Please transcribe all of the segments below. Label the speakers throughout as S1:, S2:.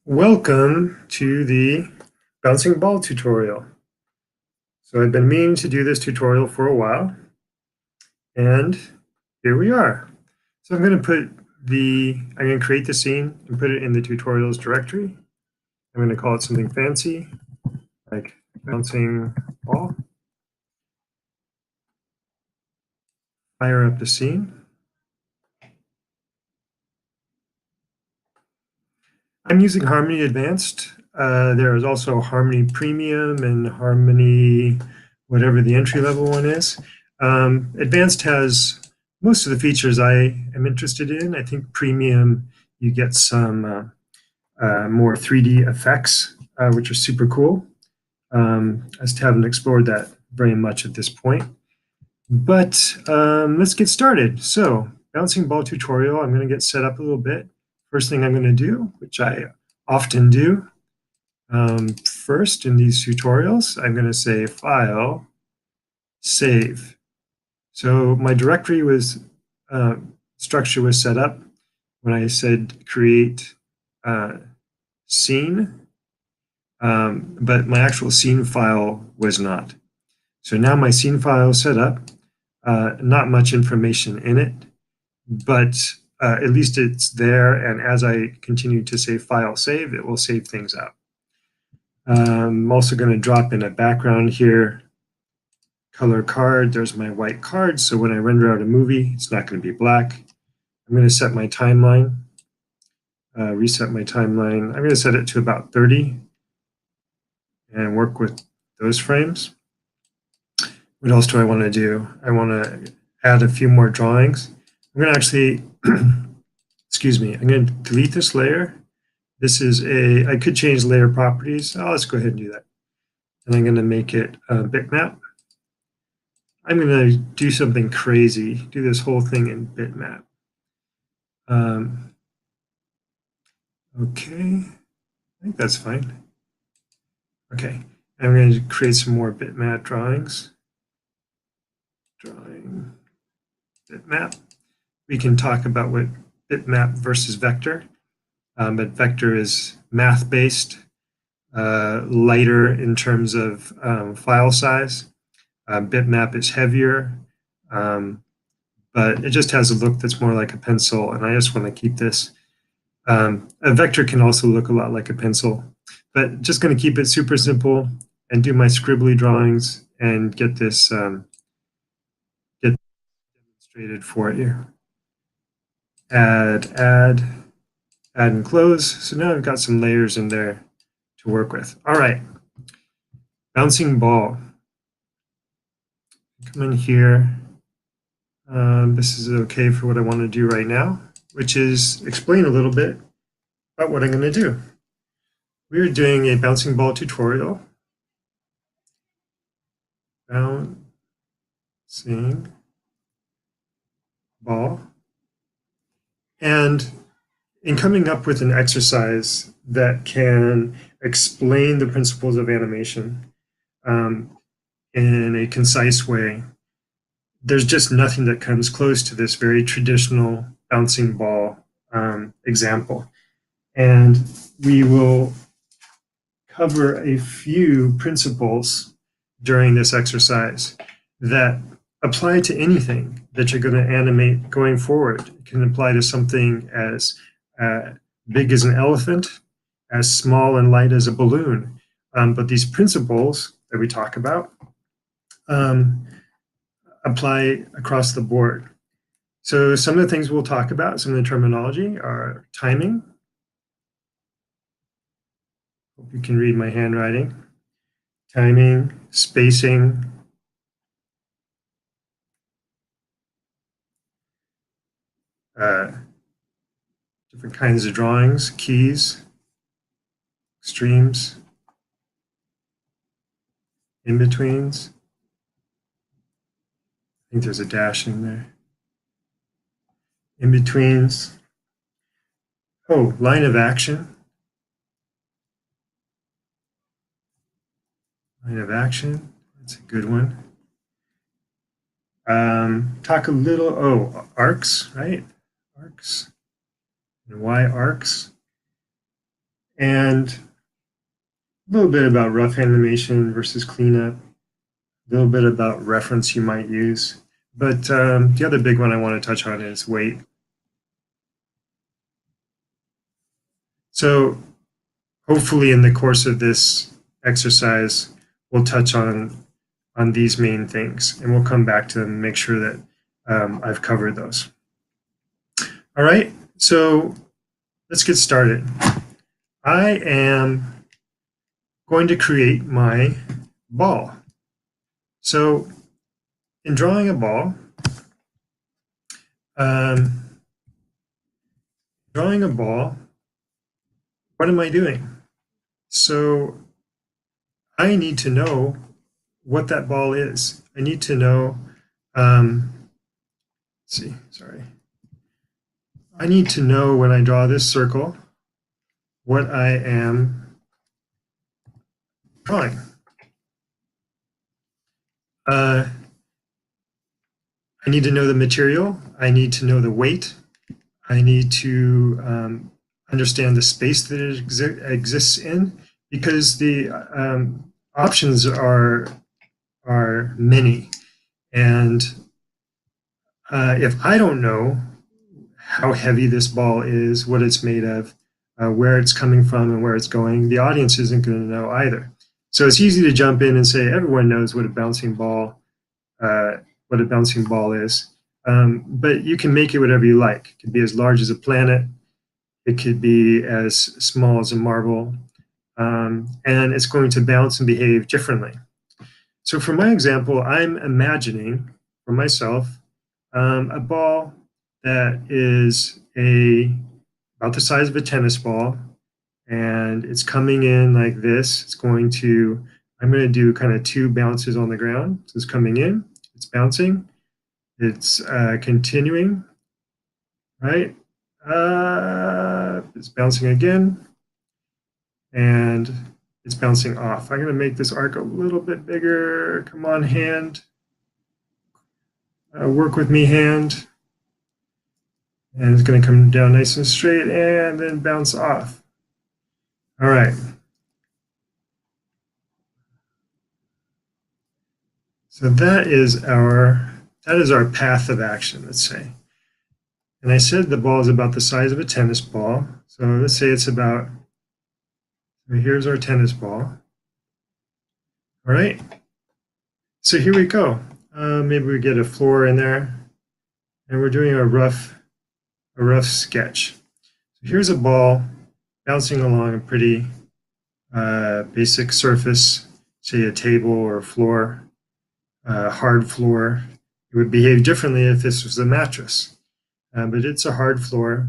S1: Welcome to the bouncing ball tutorial. So I've been meaning to do this tutorial for a while, and here we are. So I'm going to create the scene and put it in the tutorials directory. I'm going to call it something fancy, like bouncing ball. Fire up the scene. I'm using Harmony Advanced. There is also Harmony Premium and Harmony, whatever the entry-level one is. Advanced has most of the features I am interested in. I think Premium, you get some more 3D effects, which are super cool. I just haven't explored that very much at this point. But let's get started. So, bouncing ball tutorial, I'm going to get set up a little bit. First thing I'm going to do, which I often do, first in these tutorials, I'm going to say File, Save. So my directory structure was set up when I said create scene, but my actual scene file was not. So now my scene file is set up, not much information in it, but at least it's there, and as I continue to say file save, it will save things out. I'm also going to drop in a background here, color card. There's my white card, so when I render out a movie, it's not going to be black. I'm going to set my timeline, reset my timeline. I'm going to set it to about 30 and work with those frames. What else do I want to do? I want to add a few more drawings. I'm going to actually, excuse me, I'm going to delete this layer. This is I could change layer properties. Oh, let's go ahead and do that. And I'm going to make it a bitmap. I'm going to do something crazy, do this whole thing in bitmap. Okay, I think that's fine. Okay, I'm going to create some more bitmap drawings. Drawing bitmap. We can talk about what bitmap versus vector. But vector is math-based, lighter in terms of file size. Bitmap is heavier, but it just has a look that's more like a pencil, and I just want to keep this. A vector can also look a lot like a pencil, but just going to keep it super simple and do my scribbly drawings and get this demonstrated for you. Add and close. So now I've got some layers in there to work with. All right, bouncing ball. Come in here. This is okay for what I want to do right now, which is explain a little bit about what I'm going to do. We're doing a bouncing ball tutorial. Bouncing ball. And in coming up with an exercise that can explain the principles of animation in a concise way, there's just nothing that comes close to this very traditional bouncing ball example. And we will cover a few principles during this exercise that apply to anything that you're going to animate going forward. It can apply to something as big as an elephant, as small and light as a balloon. But these principles that we talk about apply across the board. So some of the things we'll talk about, some of the terminology are timing. Hope you can read my handwriting. Timing, spacing, different kinds of drawings, keys, extremes, in-betweens. I think there's a dash in there. In-betweens. Oh, line of action. Line of action, that's a good one. Talk a little, arcs, right? Arcs. And why arcs? and a little bit about rough animation versus cleanup, a little bit about reference you might use. But the other big one I want to touch on is weight. So hopefully in the course of this exercise, we'll touch on these main things, and we'll come back to them and make sure that I've covered those. All right, so let's get started. I am going to create my ball. So in drawing a ball, what am I doing? So I need to know what that ball is. I need to know, I need to know when I draw this circle, what I am drawing. I need to know the material. I need to know the weight. I need to understand the space that it exists in, because the options are many. And if I don't know how heavy this ball is, what it's made of, where it's coming from and where it's going, the audience isn't going to know either. So it's easy to jump in and say everyone knows what a bouncing ball is. But you can make it whatever you like. It could be as large as a planet. It could be as small as a marble. And it's going to bounce and behave differently. So for my example, I'm imagining for myself a ball that is about the size of a tennis ball, and it's coming in like this. I'm going to do kind of 2 bounces on the ground. So it's coming in, it's bouncing, it's continuing, right? It's bouncing again, and it's bouncing off. I'm going to make this arc a little bit bigger. Come on, hand. Work with me, hand. And it's going to come down nice and straight and then bounce off. All right. So that is our path of action, let's say. And I said the ball is about the size of a tennis ball. So let's say it's about, here's our tennis ball. All right. So here we go. Maybe we get a floor in there, and we're doing a rough sketch. So here's a ball bouncing along a pretty basic surface, say a table or a floor, hard floor. It would behave differently if this was a mattress, but it's a hard floor.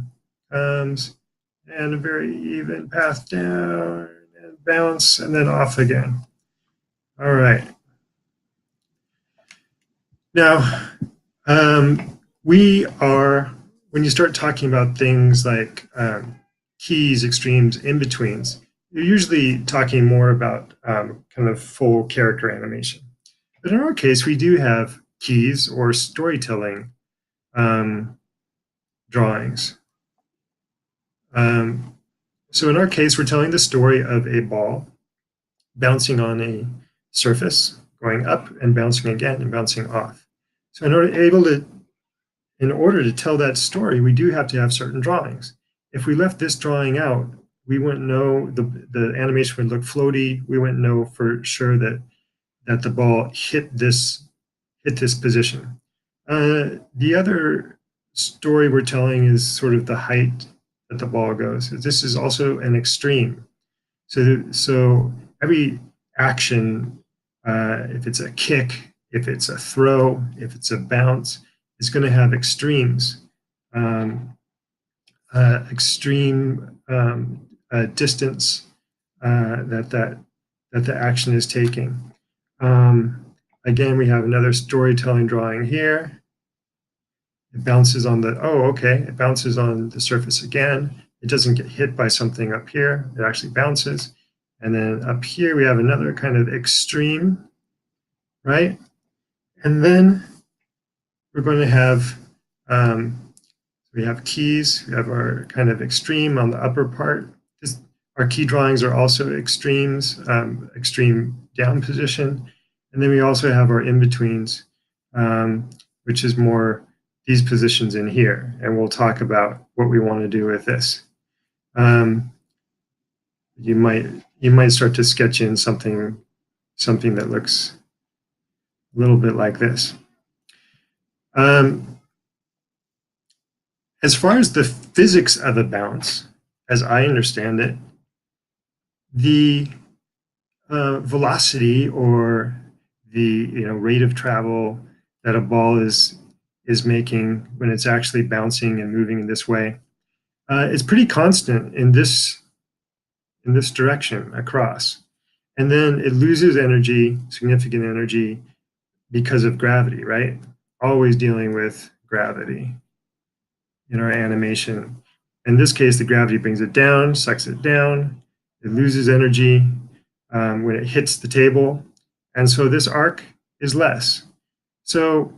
S1: And a very even path down and bounce and then off again. All right. Now, when you start talking about things like keys, extremes, in-betweens, you're usually talking more about kind of full character animation. But in our case, we do have keys or storytelling drawings. So in our case, we're telling the story of a ball bouncing on a surface, going up and bouncing again and bouncing off. So in order to tell that story, we do have to have certain drawings. If we left this drawing out, we wouldn't know, the animation would look floaty. We wouldn't know for sure that the ball hit this position. The other story we're telling is sort of the height that the ball goes. This is also an extreme. So every action, if it's a kick, if it's a throw, if it's a bounce, is going to have extremes, extreme distance that the action is taking. Again, we have another storytelling drawing here. It bounces on it bounces on the surface again. It doesn't get hit by something up here. It actually bounces. And then up here, we have another kind of extreme, right? And then we're going to have, we have keys. We have our kind of extreme on the upper part. Our key drawings are also extremes, extreme down position. And then we also have our in-betweens, which is more these positions in here. And we'll talk about what we want to do with this. You might start to sketch in something that looks a little bit like this. As far as the physics of a bounce, as I understand it, the velocity or the rate of travel that a ball is making when it's actually bouncing and moving in this way is pretty constant in this direction across, and then it loses energy, significant energy, because of gravity, right? Always dealing with gravity in our animation. In this case, the gravity brings it down, sucks it down, it loses energy when it hits the table, and so this arc is less. So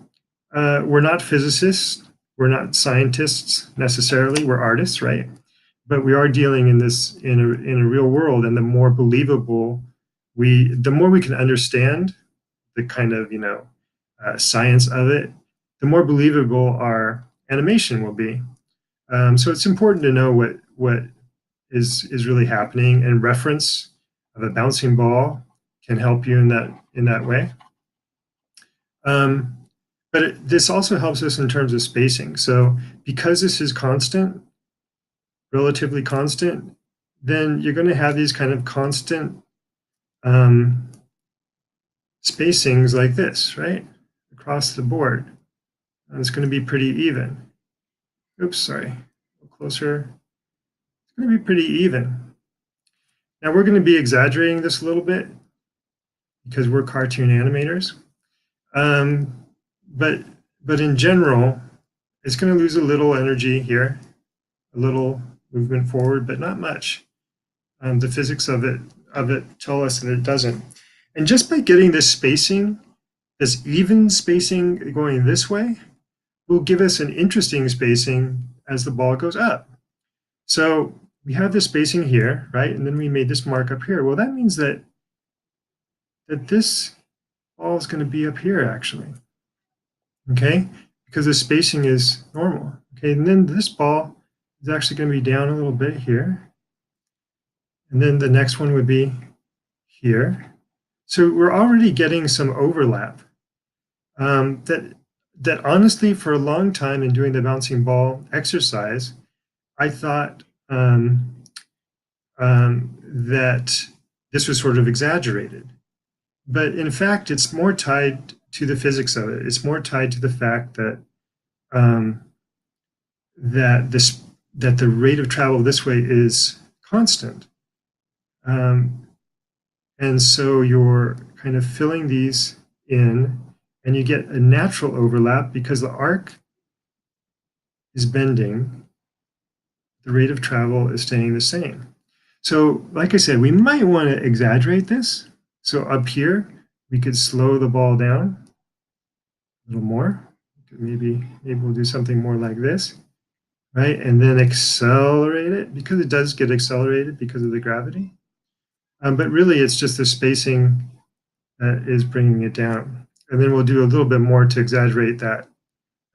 S1: we're not physicists, we're not scientists necessarily, we're artists, right? But we are dealing in a real world, and the more believable the more we can understand the kind of science of it, the more believable our animation will be. So it's important to know what is really happening, and reference of a bouncing ball can help you in that way. But this also helps us in terms of spacing. So because this is constant, relatively constant, then you're going to have these kind of constant spacings like this, right? Across the board. And it's going to be pretty even. Oops, sorry. A little closer. It's going to be pretty even. Now we're going to be exaggerating this a little bit because we're cartoon animators. But in general, it's going to lose a little energy here, a little movement forward, but not much. The physics of it tell us that it doesn't. And just by getting this spacing, this even spacing going this way, will give us an interesting spacing as the ball goes up. So we have this spacing here, right? And then we made this mark up here. Well, that means that this ball is going to be up here, actually. Okay? Because the spacing is normal. Okay, and then this ball is actually going to be down a little bit here. And then the next one would be here. So we're already getting some overlap. That honestly, for a long time in doing the bouncing ball exercise, I thought that this was sort of exaggerated. But in fact, it's more tied to the physics of it. It's more tied to the fact that that the rate of travel this way is constant. And so you're kind of filling these in, and you get a natural overlap because the arc is bending, the rate of travel is staying the same. So like I said, we might want to exaggerate this. So up here, we could slow the ball down a little more. Maybe we'll do something more like this, right? And then accelerate it, because it does get accelerated because of the gravity. But really, it's just the spacing that is bringing it down. And then we'll do a little bit more to exaggerate that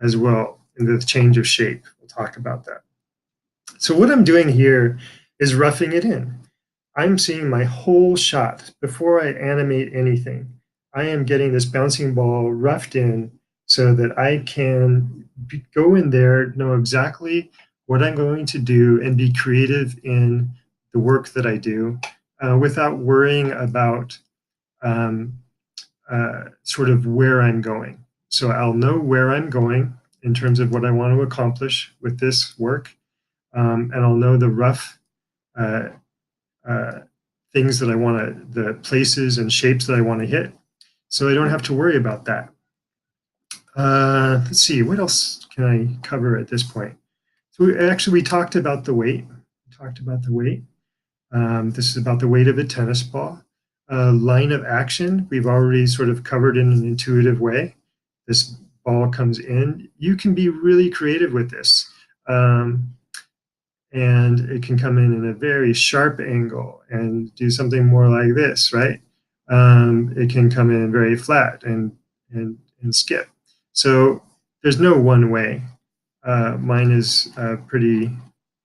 S1: as well in the change of shape. We'll talk about that. So what I'm doing here is roughing it in. I'm seeing my whole shot before I animate anything. I am getting this bouncing ball roughed in so that I can go in there, know exactly what I'm going to do, and be creative in the work that I do without worrying about sort of where I'm going. So I'll know where I'm going in terms of what I want to accomplish with this work, and I'll know the rough things that I want to, the places and shapes that I want to hit. So I don't have to worry about that. Let's see, what else can I cover at this point? So we talked about the weight. This is about the weight of a tennis ball. Line of action, we've already sort of covered in an intuitive way. This ball comes in. You can be really creative with this. And and it can come in a very sharp angle and do something more like this, right? It can come in very flat and skip. So there's no one way. Mine is pretty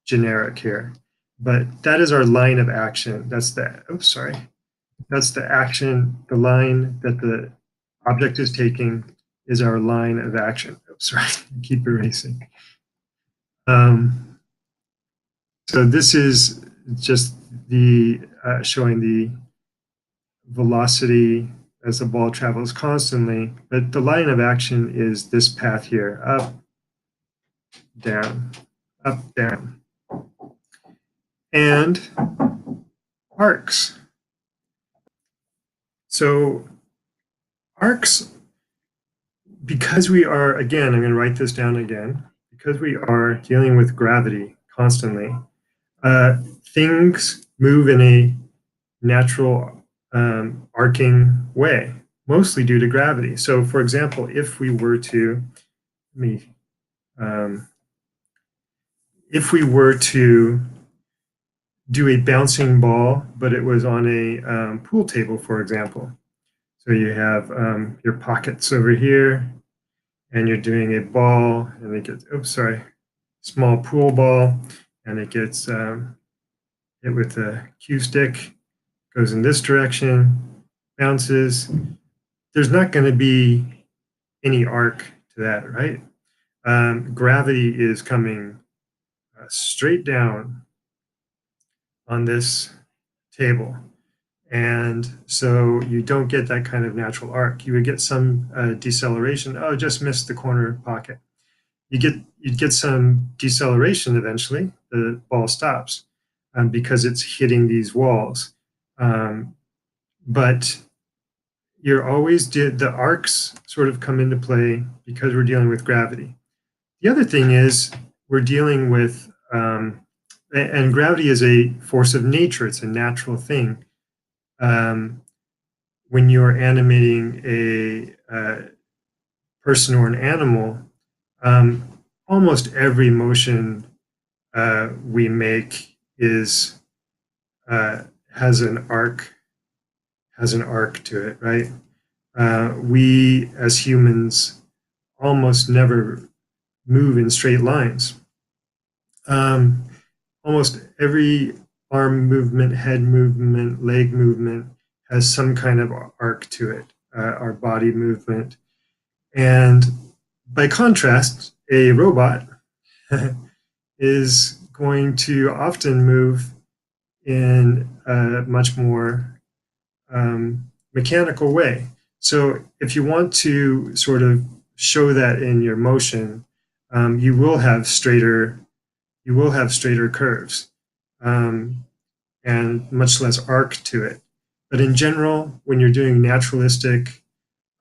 S1: generic here, but that is our line of action. That's the, oops, sorry. That's the action, the line that the object is taking is our line of action. Oops, sorry, keep erasing. So this is just the showing the velocity as the ball travels constantly, but the line of action is this path here, up, down, up, down. And arcs. So arcs, because we are, again, I'm going to write this down again, because we are dealing with gravity constantly, things move in a natural arcing way, mostly due to gravity. So for example, if we were to, if we were to do a bouncing ball, but it was on a pool table, for example. So you have your pockets over here, and you're doing a ball, and it gets, oops, sorry, small pool ball, and it gets hit with a cue stick, goes in this direction, bounces. There's not going to be any arc to that, right? Gravity is coming straight down on this table. And so you don't get that kind of natural arc. You would get some deceleration. Oh, just missed the corner pocket. You'd get some deceleration eventually. The ball stops because it's hitting these walls. But you're always the arcs sort of come into play because we're dealing with gravity. The other thing is we're dealing with, and gravity is a force of nature. It's a natural thing. When you're animating a person or an animal, almost every motion we make is has an arc to it, right? We as humans almost never move in straight lines. Almost every arm movement, head movement, leg movement has some kind of arc to it, our body movement. And by contrast, a robot is going to often move in a much more mechanical way. So if you want to sort of show that in your motion, you will have straighter curves and much less arc to it. But in general, when you're doing naturalistic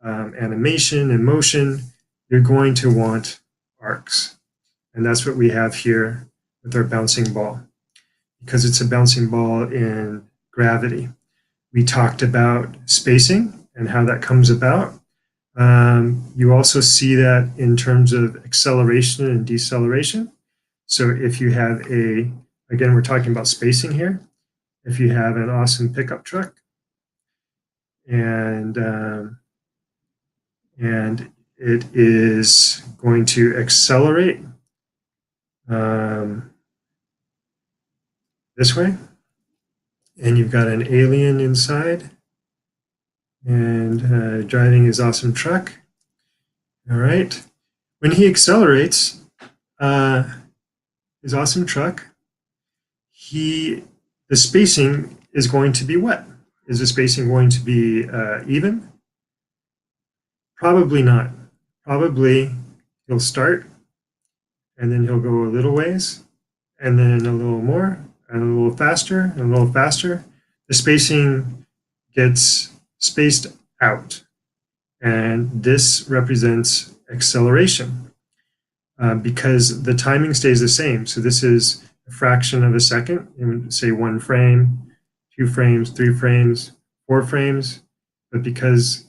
S1: animation and motion, you're going to want arcs. And that's what we have here with our bouncing ball, because it's a bouncing ball in gravity. We talked about spacing and how that comes about. You also see that in terms of acceleration and deceleration. So if you have again, we're talking about spacing here. If you have an awesome pickup truck and it is going to accelerate this way, and you've got an alien inside and driving his awesome truck. All right. When he accelerates his awesome truck, the spacing is going to be what? Is the spacing going to be even? Probably not. Probably he'll start, and then he'll go a little ways, and then a little more, and a little faster, and a little faster. The spacing gets spaced out, and this represents acceleration because the timing stays the same. So this is a fraction of a second, say 1 frame, 2 frames, 3 frames, 4 frames, but because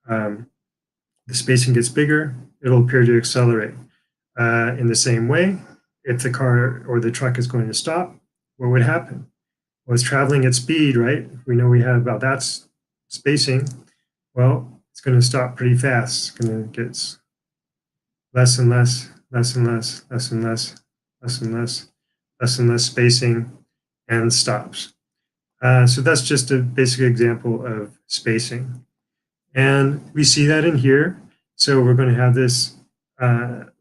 S1: the spacing gets bigger, it'll appear to accelerate. In the same way, if the car or the truck is going to stop, what would happen? Well, it's traveling at speed, right? We know we have about that spacing. Well, it's going to stop pretty fast. It's going to get less and less, less and less, less and less, less and less, less and less spacing, and stops. So that's just a basic example of spacing. And we see that in here. So we're going to have this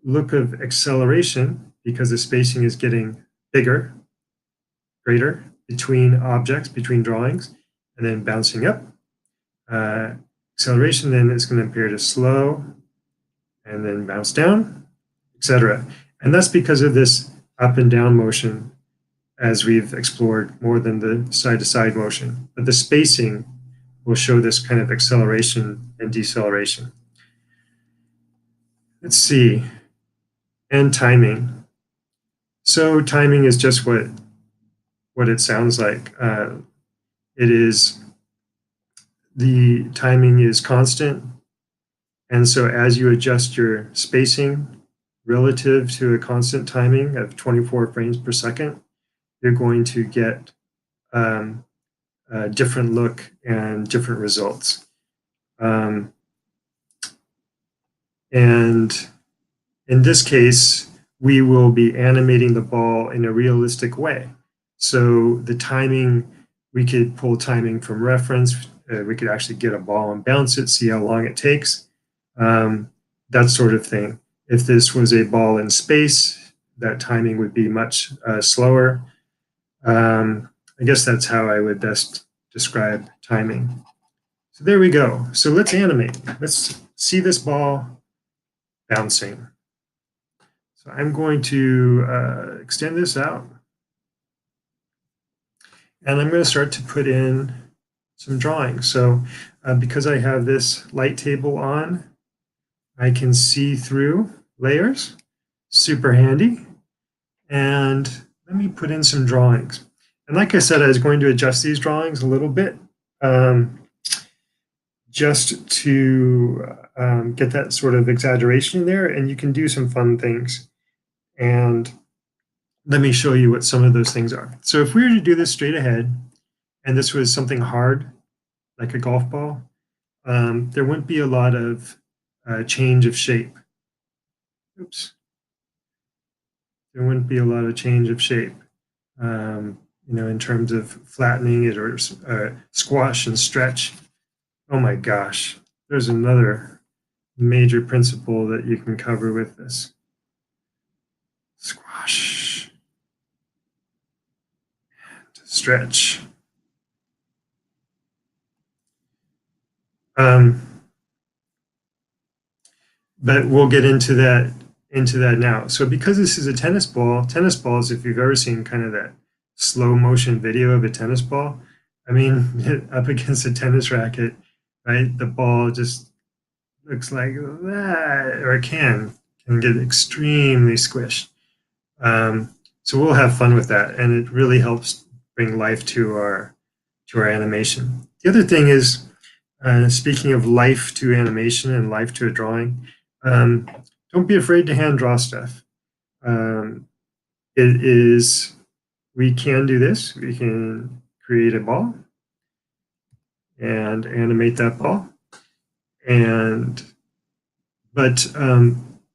S1: look of acceleration because the spacing is getting bigger, greater between objects, between drawings, and then bouncing up. Acceleration then is going to appear to slow and then bounce down, etc. And that's because of this up and down motion as we've explored more than the side-to-side motion. But the spacing will show this kind of acceleration and deceleration. Let's see. And timing. So timing is just what it sounds like. It is, the timing is constant. And so as you adjust your spacing relative to a constant timing of 24 frames per second, you're going to get a different look and different results. And in this case, we will be animating the ball in a realistic way. So the timing, we could pull timing from reference. We could actually get a ball and bounce it, see how long it takes, that sort of thing. If this was a ball in space, that timing would be much slower. I guess that's how I would best describe timing. So there we go. So let's animate. Let's see this ball bouncing. So I'm going to extend this out. And I'm going to start to put in some drawings. So because I have this light table on, I can see through layers. Super handy. And let me put in some drawings. And like I said, I was going to adjust these drawings a little bit just to get that sort of exaggeration in there. And you can do some fun things. And let me show you what some of those things are. So if we were to do this straight ahead, and this was something hard, like a golf ball, there wouldn't be a lot of change of shape. Oops. There wouldn't be a lot of change of shape, in terms of flattening it or squash and stretch. Oh my gosh, there's another major principle that you can cover with this. Squash and stretch. But we'll get into that now. So because this is a tennis balls, if you've ever seen kind of that slow motion video of a tennis ball, I mean, up against a tennis racket, right? The ball just looks like that, or it can get extremely squished. So we'll have fun with that, and it really helps bring life to our animation. The other thing is, speaking of life to animation and life to a drawing, don't be afraid to hand draw stuff. We can do this. We can create a ball and animate that ball. But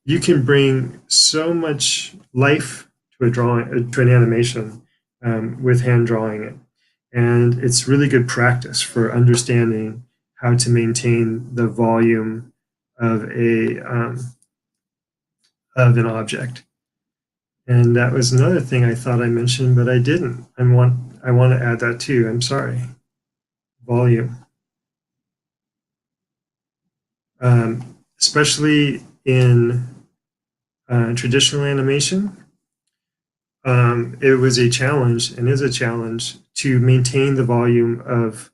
S1: you can bring so much life to a drawing, to an animation with hand drawing it. And it's really good practice for understanding how to maintain the volume of an object. And that was another thing I thought I mentioned, but I didn't. I want to add that too. I'm sorry. Volume. Especially in traditional animation, it was a challenge and is a challenge to maintain the volume of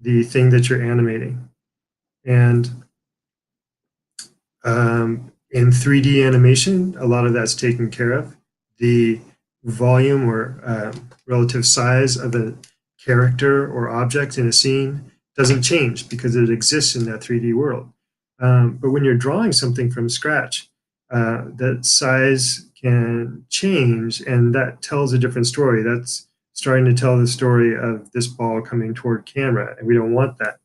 S1: the thing that you're animating. And in 3D animation, a lot of that's taken care of. The volume or relative size of a character or object in a scene doesn't change because it exists in that 3D world. But when you're drawing something from scratch, that size can change, and that tells a different story. That's starting to tell the story of this ball coming toward camera, and we don't want that.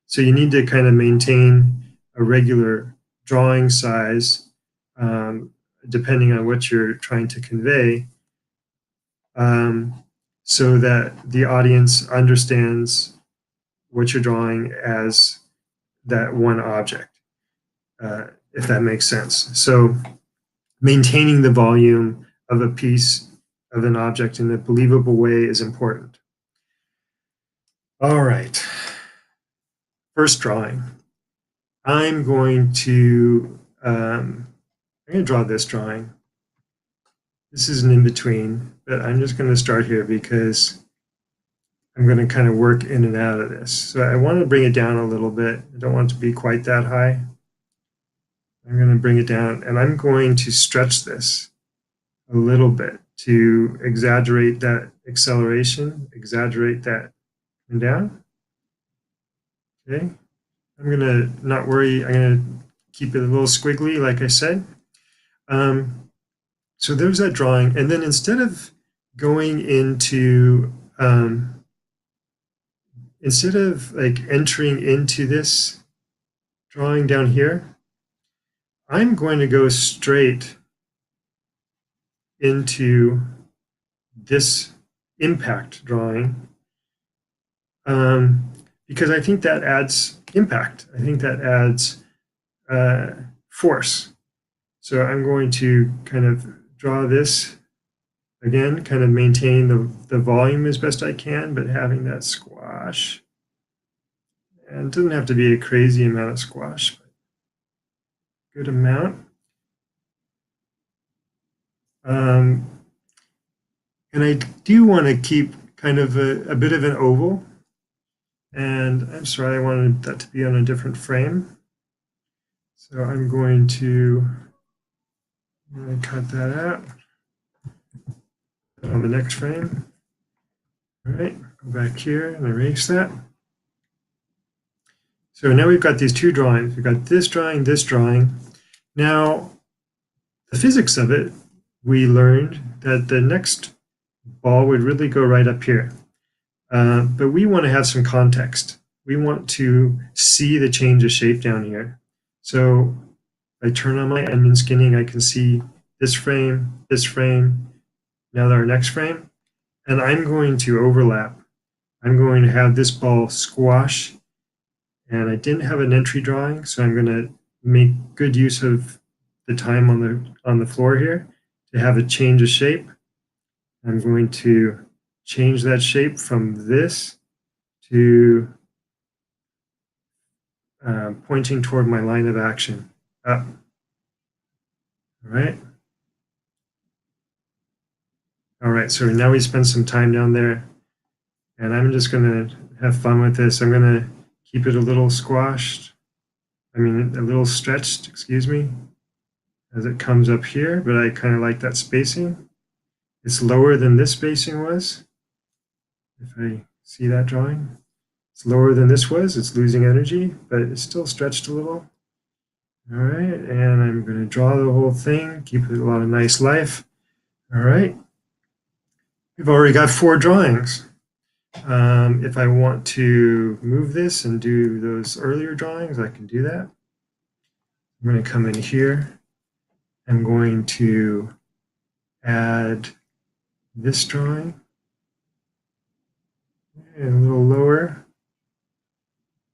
S1: So you need to kind of maintain a regular drawing size, depending on what you're trying to convey, so that the audience understands what you're drawing as that one object, if that makes sense. So maintaining the volume of a piece of an object in a believable way is important. All right. First drawing. I'm going to draw this drawing. This is an in-between, but I'm just going to start here because I'm going to kind of work in and out of this. So I want to bring it down a little bit. I don't want it to be quite that high. I'm going to bring it down, and I'm going to stretch this a little bit to exaggerate that acceleration, exaggerate that and down. Okay. I'm going to not worry. I'm going to keep it a little squiggly, like I said. So there's that drawing. And then instead of going into, instead of like entering into this drawing down here, I'm going to go straight into this impact drawing, because I think that adds impact. I think that adds force. So I'm going to kind of draw this again, kind of maintaining the volume as best I can, but having that squash. And it doesn't have to be a crazy amount of squash, but good amount. And I do want to keep kind of a bit of an oval. And I'm sorry, I wanted that to be on a different frame. So I'm going to cut that out on the next frame. All right, go back here and erase that. So now we've got these two drawings. We've got this drawing, this drawing. Now, the physics of it, we learned that the next ball would really go right up here. But we want to have some context. We want to see the change of shape down here. So if I turn on my onion skinning, I can see this frame, now our next frame. And I'm going to overlap. I'm going to have this ball squash. And I didn't have an entry drawing, so I'm going to make good use of the time on the floor here to have a change of shape. I'm going to change that shape from this to pointing toward my line of action, up. All right. All right, so now we spend some time down there, and I'm just going to have fun with this. I'm going to keep it a little squashed, a little stretched, excuse me, as it comes up here, but I kind of like that spacing. It's lower than this spacing was. If I see that drawing, it's lower than this was. It's losing energy, but it's still stretched a little. All right, and I'm going to draw the whole thing, keep it a lot of nice life. All right, we've already got 4 drawings. If I want to move this and do those earlier drawings, I can do that. I'm going to come in here. I'm going to add this drawing and a little lower.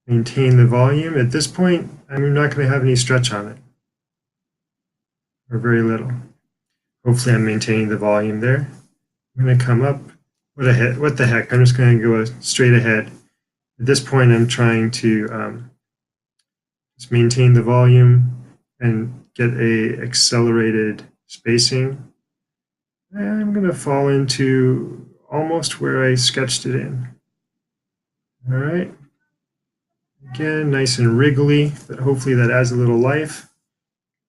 S1: Maintain the volume. At this point, I'm not going to have any stretch on it, or very little. Hopefully I'm maintaining the volume there. I'm going to come up. What the heck? I'm just going to go straight ahead. At this point, I'm trying to just maintain the volume and get a accelerated spacing. And I'm going to fall into almost where I sketched it in. All right. Again, nice and wriggly, but hopefully that adds a little life.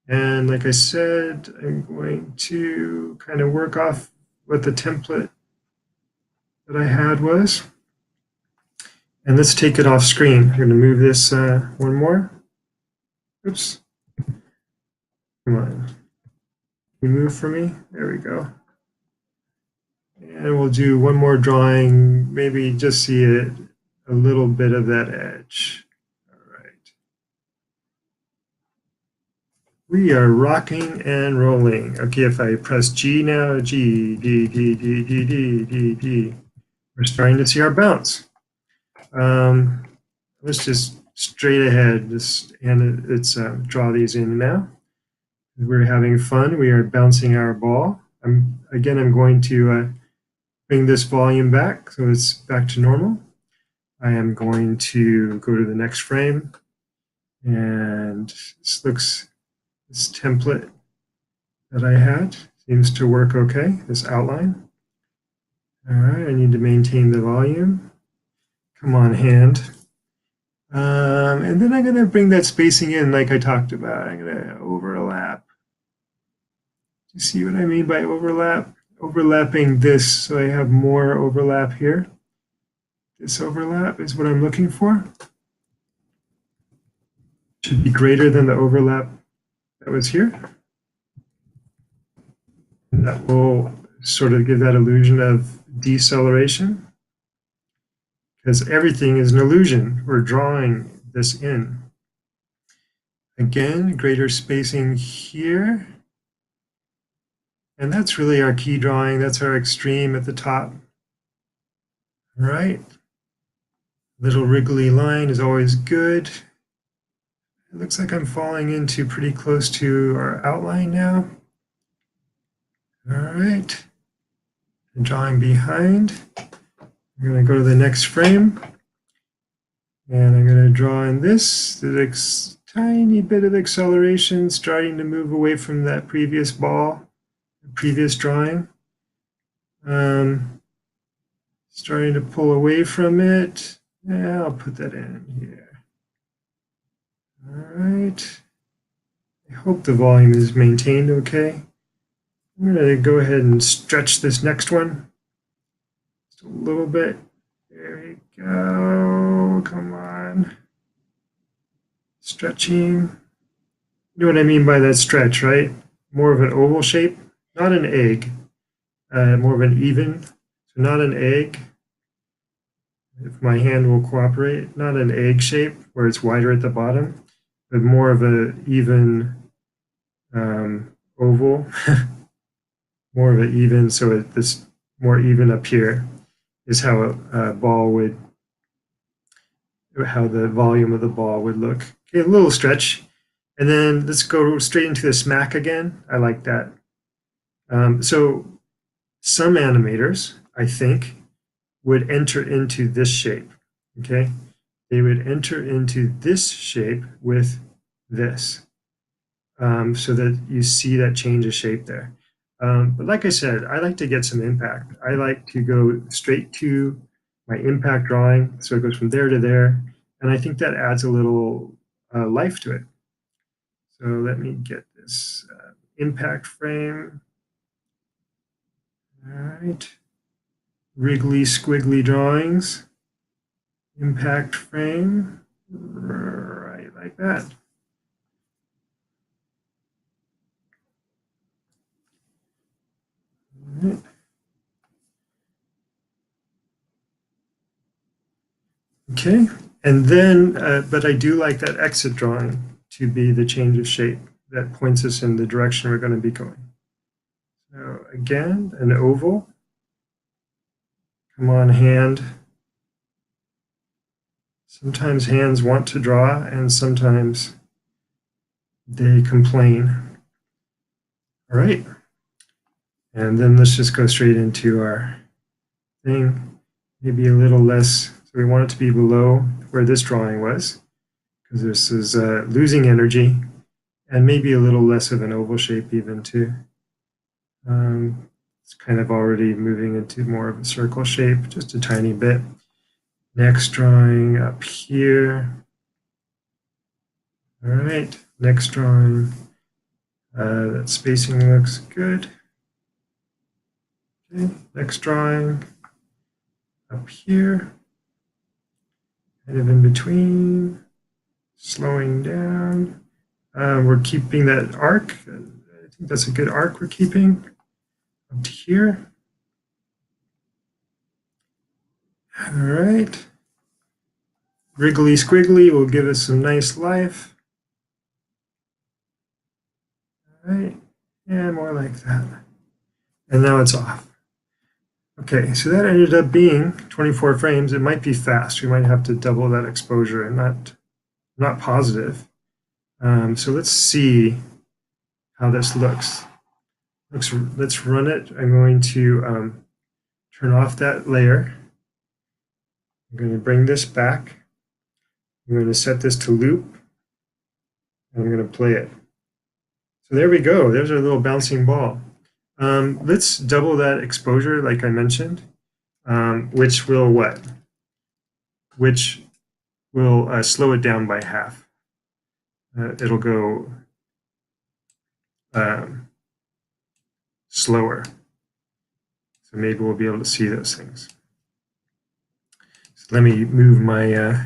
S1: And like I said, I'm going to kind of work off what the template that I had was. And let's take it off screen. I'm going to move this one more. Oops. Come on. Move for me. There we go. And we'll do one more drawing, maybe just see it, a little bit of that edge. All right. We are rocking and rolling. Okay, if I press G now, G, D, D, D, D, D, D, D, we're starting to see our bounce. Let's just straight ahead, let's draw these in now. We're having fun. We are bouncing our ball. I'm going to bring this volume back so it's back to normal. I am going to go to the next frame, and this template that I had seems to work okay, this outline. All right, I need to maintain the volume. Come on, hand. And then I'm going to bring that spacing in like I talked about. I'm going to overlap. Do you see what I mean by overlap? Overlapping this so I have more overlap here. This overlap is what I'm looking for. Should be greater than the overlap that was here. And that will sort of give that illusion of deceleration, because everything is an illusion. We're drawing this in. Again, greater spacing here. And that's really our key drawing. That's our extreme at the top. All right. Little wriggly line is always good. It looks like I'm falling into pretty close to our outline now. All right. And drawing behind. I'm going to go to the next frame. And I'm going to draw in this tiny bit of acceleration, starting to move away from that previous ball, the previous drawing. Starting to pull away from it. Yeah, I'll put that in here. All right. I hope the volume is maintained okay. I'm going to go ahead and stretch this next one just a little bit. There we go. Come on. Stretching. You know what I mean by that stretch, right? More of an oval shape, not an egg. More of an even. So not an egg. If my hand will cooperate, not an egg shape where it's wider at the bottom, but more of an even oval. More of an even, so this more even up here is how a ball would, how the volume of the ball would look. Okay, a little stretch. And then let's go straight into the smack again. I like that. So some animators, I think, would enter into this shape, okay? They would enter into this shape with this, so that you see that change of shape there. But like I said, I like to get some impact. I like to go straight to my impact drawing, so it goes from there to there, and I think that adds a little life to it. So let me get this impact frame. All right. Wriggly, squiggly drawings. Impact frame. Right, like that. All right. Okay, and then, but I do like that exit drawing to be the change of shape that points us in the direction we're going to be going. So again, an oval. Come on, hand. Sometimes hands want to draw, and sometimes they complain. All right. And then let's just go straight into our thing. Maybe a little less. So we want it to be below where this drawing was, because this is losing energy, and maybe a little less of an oval shape even too. It's kind of already moving into more of a circle shape, just a tiny bit. Next drawing up here. All right, next drawing. That spacing looks good. Okay, next drawing up here. Kind of in between, slowing down. We're keeping that arc. I think that's a good arc we're keeping up to here. All right. Wriggly squiggly will give us some nice life. All right. And more like that. And now it's off. Okay, so that ended up being 24 frames. It might be fast. We might have to double that exposure and not positive. So let's see how this looks. Let's run it. I'm going to turn off that layer. I'm going to bring this back. I'm going to set this to loop. And I'm going to play it. So there we go. There's our little bouncing ball. Let's double that exposure, like I mentioned, which will what? Which will slow it down by half. It'll go slower. So maybe we'll be able to see those things. So let me move my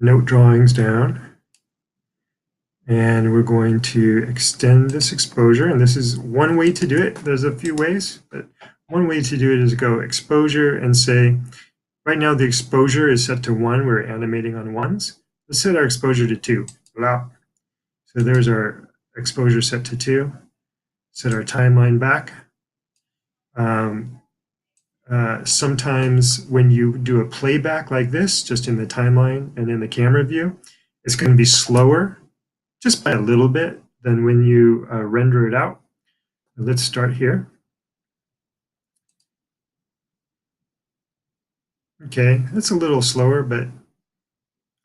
S1: note drawings down. And we're going to extend this exposure. And this is one way to do it. There's a few ways, but one way to do it is go exposure and say, right now the exposure is set to 1. We're animating on 1s. Let's set our exposure to 2. Blah. So there's our exposure set to 2. Set our timeline back. Sometimes when you do a playback like this, just in the timeline and in the camera view, it's going to be slower, just by a little bit, than when you render it out. Let's start here. Okay, that's a little slower, but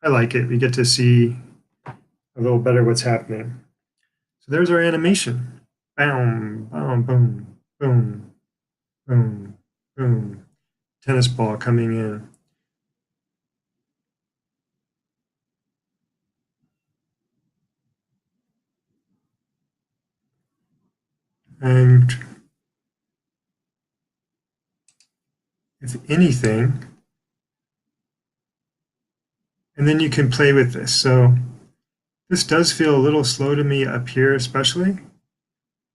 S1: I like it. We get to see a little better what's happening. So there's our animation. Boom, boom, boom, boom, boom, boom. Tennis ball coming in. And if anything, and then you can play with this. So this does feel a little slow to me up here, especially.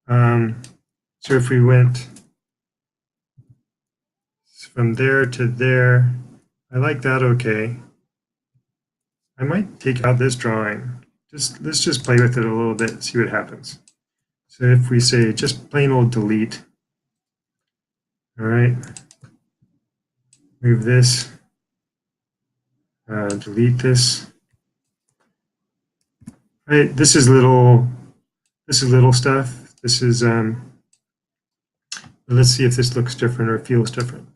S1: So if we went from there to there, I like that okay. I might take out this drawing. Let's just play with it a little bit, see what happens. So if we say just plain old delete, all right, move this, delete this. Right, this is little stuff. This is let's see if this looks different or feels different.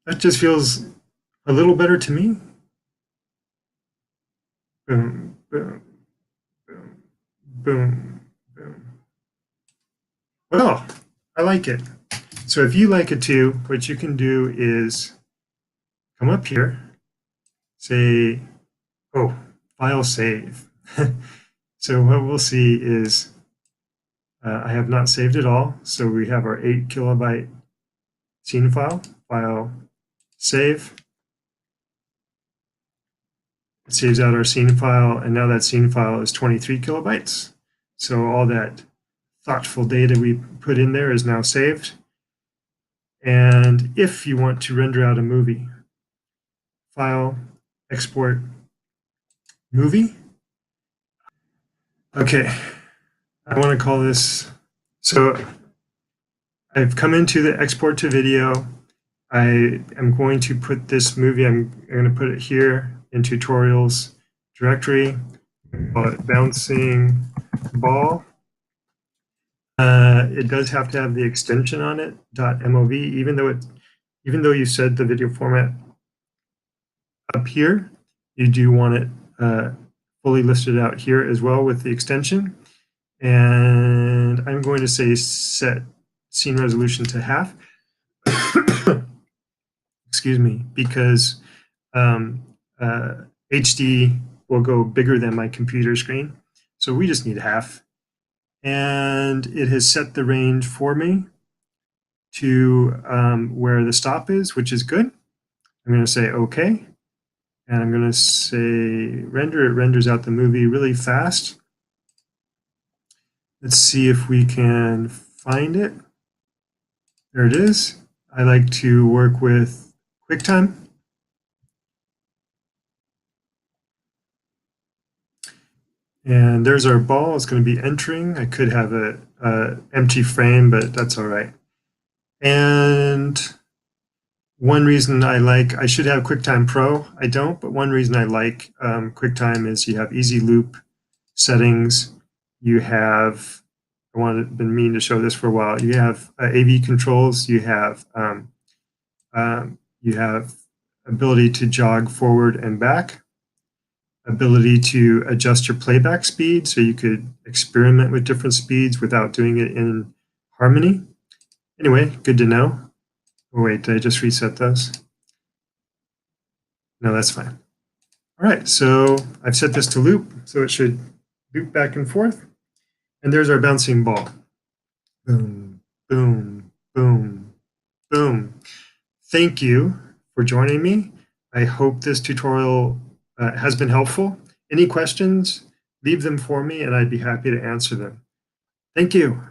S1: That just feels a little better to me. Boom, boom, boom, boom, boom. Well, I like it. So if you like it too, what you can do is come up here, say, oh, file save. So what we'll see is I have not saved it all. So we have our 8 kilobyte scene file, save. It saves out our scene file, and now that scene file is 23 kilobytes. So all that thoughtful data we put in there is now saved. And if you want to render out a movie, file, export, movie. Okay, I want to call this, so I've come into the export to video. I am going to put this movie, I'm going to put it here in tutorials directory, call it bouncing ball. It does have to have the extension on it, .mov, even though you said the video format up here, you do want it fully listed out here as well with the extension. And I'm going to say set scene resolution to half. Excuse me, because HD will go bigger than my computer screen. So we just need half. And it has set the range for me to where the stop is, which is good. I'm going to say OK. And I'm going to say render. It renders out the movie really fast. Let's see if we can find it. There it is. I like to work with QuickTime. And there's our ball. It's going to be entering. I could have a empty frame, but that's all right. And one reason I should have QuickTime Pro. I don't, but one reason I like QuickTime is you have easy loop settings. You have, been meaning to show this for a while. You have AV controls. You have ability to jog forward and back, ability to adjust your playback speed, so you could experiment with different speeds without doing it in Harmony. Anyway, good to know. Oh, wait, did I just reset those? No, that's fine. All right, so I've set this to loop, so it should loop back and forth. And there's our bouncing ball. Boom, boom, boom, boom. Thank you for joining me. I hope this tutorial has been helpful. Any questions, leave them for me and I'd be happy to answer them. Thank you.